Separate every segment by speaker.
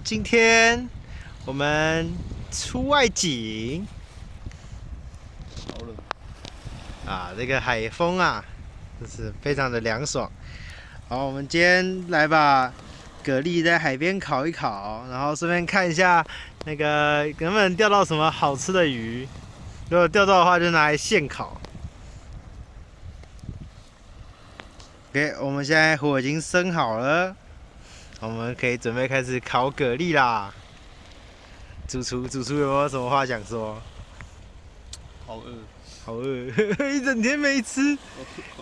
Speaker 1: 今天我们出外景
Speaker 2: 好冷
Speaker 1: 啊，这个海风啊，就是非常的凉爽。好，我们今天来把蛤蜊在海边烤一烤，然后顺便看一下那个能不能钓到什么好吃的鱼。如果钓到的话，就拿来现烤。OK， 我们现在火已经生好了，我们可以准备开始烤蛤蜊啦。主厨有没有什么话想说？
Speaker 2: 好饿，
Speaker 1: 好饿，一整天没吃，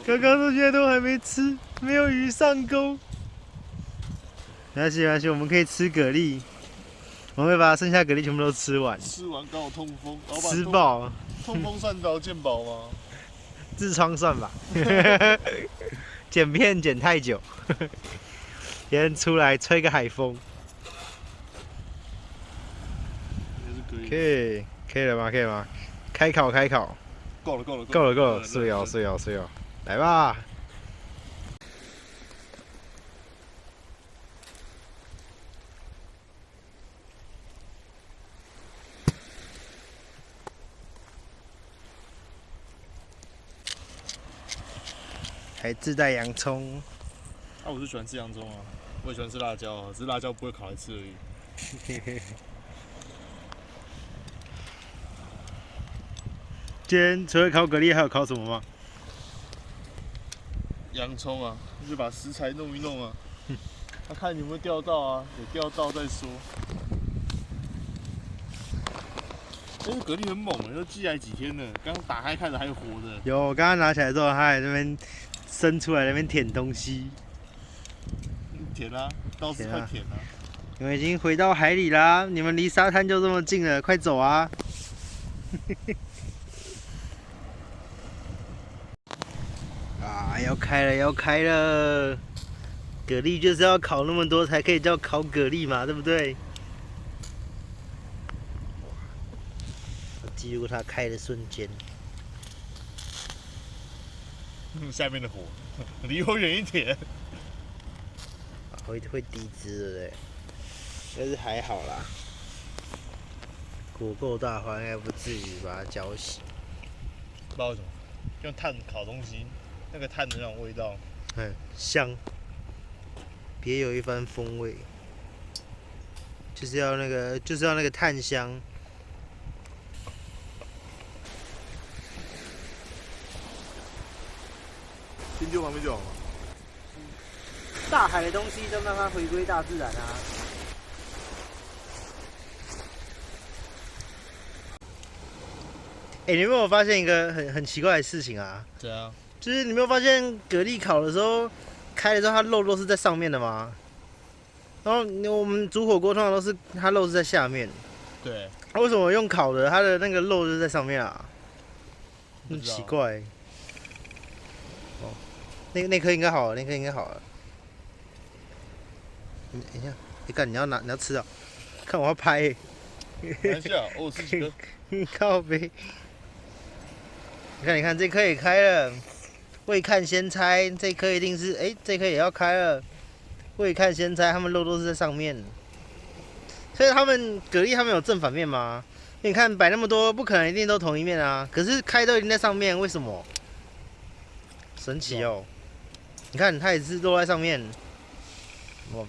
Speaker 1: 刚刚到现在都还没吃，没有鱼上钩。没关系，我们可以吃蛤蜊，我们会把剩下蛤蜊全部都吃完，
Speaker 2: 吃完刚好痛风，
Speaker 1: 吃饱。
Speaker 2: 痛风善导健保吗？
Speaker 1: 痔疮算吧，剪片剪太久，先出来吹个海风。可以了吗？开烤。
Speaker 2: 够了，
Speaker 1: 够了，睡哦，来吧。还自带洋葱。
Speaker 2: 我是喜欢吃洋葱啊，我也喜欢吃辣椒啊，只是辣椒不会烤来吃而已。
Speaker 1: 今天除了烤蛤蜊，还有烤什么吗？
Speaker 2: 洋葱啊，就把食材弄一弄啊，看你有没有钓到啊，有钓到再说。但是蛤蜊很猛都寄来几天了，刚打开看着还有活的。
Speaker 1: 有，我刚刚拿起来之后，它还在那边伸出来，那边舔东西。
Speaker 2: 舔啊，倒是快舔啊！
Speaker 1: 你们已经回到海里啦，你们离沙滩就这么近了，快走啊！啊，要开了！蛤蜊就是要烤那么多才可以叫烤蛤蜊嘛，对不对？我记录它开的瞬间。
Speaker 2: 下面的火，离我远一点。
Speaker 1: 会低脂的嘞，但是还好啦，火够大的话，应该不至于把它搅熄。
Speaker 2: 不知道为什么，用炭烤东西，那个炭的那种味道，
Speaker 1: 香，别有一番风味，就是要那个炭香。
Speaker 2: 先丢旁边就好了。
Speaker 1: 大海的东西都慢慢回归大自然啊。你有没有发现一个很奇怪的事情啊？
Speaker 2: 对啊。
Speaker 1: 就是你没有发现蛤蜊烤的时候，开的时候它肉都是在上面的吗？然后我们煮火锅通常都是它肉是在下面。
Speaker 2: 对。
Speaker 1: 为什么用烤的它的那个肉就在上面啊？很奇怪。哦，那颗应该好了，等一下，干你要吃啊？看我要拍欸。
Speaker 2: 等一下，我吃几个。
Speaker 1: 靠背。你看，这颗也开了。未看先猜，这颗一定是这颗也要开了。未看先猜，他们肉都是在上面。所以蛤蜊他们有正反面吗？你看摆那么多，不可能一定都同一面啊。可是开都已经在上面，为什么？神奇哦！你看它也是落在上面。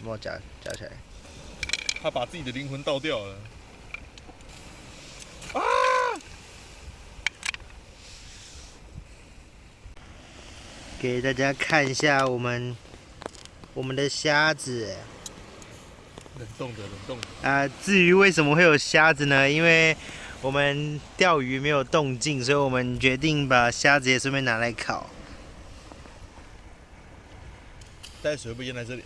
Speaker 1: 我夹起来。
Speaker 2: 他把自己的灵魂倒掉了。啊！
Speaker 1: 给大家看一下我们的虾子。
Speaker 2: 冷冻的。
Speaker 1: 至于为什么会有虾子呢？因为我们钓鱼没有动静，所以我们决定把虾子也顺便拿来烤。
Speaker 2: 带水会不会淹在这里？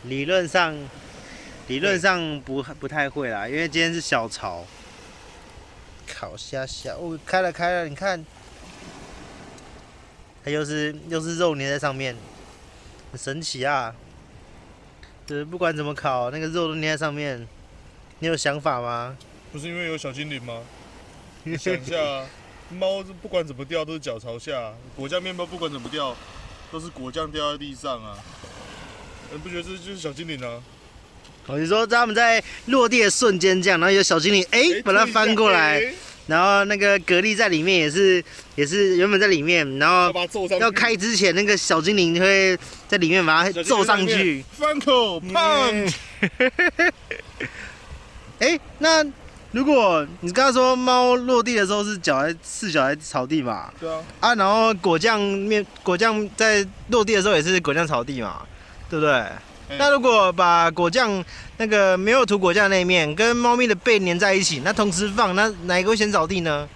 Speaker 1: 理论上不太会啦，因为今天是小潮。烤虾，开了，你看，它又是肉粘在上面，很神奇啊！就是不管怎么烤，那个肉都粘在上面，你有想法吗？
Speaker 2: 不是因为有小精灵吗？你想一下，猫不管怎么掉都是脚朝下，果酱面包不管怎么掉都是果酱掉在地上啊。你不觉得这就是小精灵啊？
Speaker 1: 我就说他们在落地的瞬间这样，然后有小精灵把它翻过来，然后那个蛤蜊在里面也是原本在里面，然后要开之前那个小精灵会在里面把它揍上去，
Speaker 2: 翻口胖。
Speaker 1: 那如果你刚刚说猫落地的时候是四脚在草地嘛？
Speaker 2: 对啊。
Speaker 1: 然后果酱在落地的时候也是果酱草地嘛，对不对？那如果把果酱没有涂果酱的那一面跟猫咪的背粘在一起，那同时放，那哪一个会先扫地呢？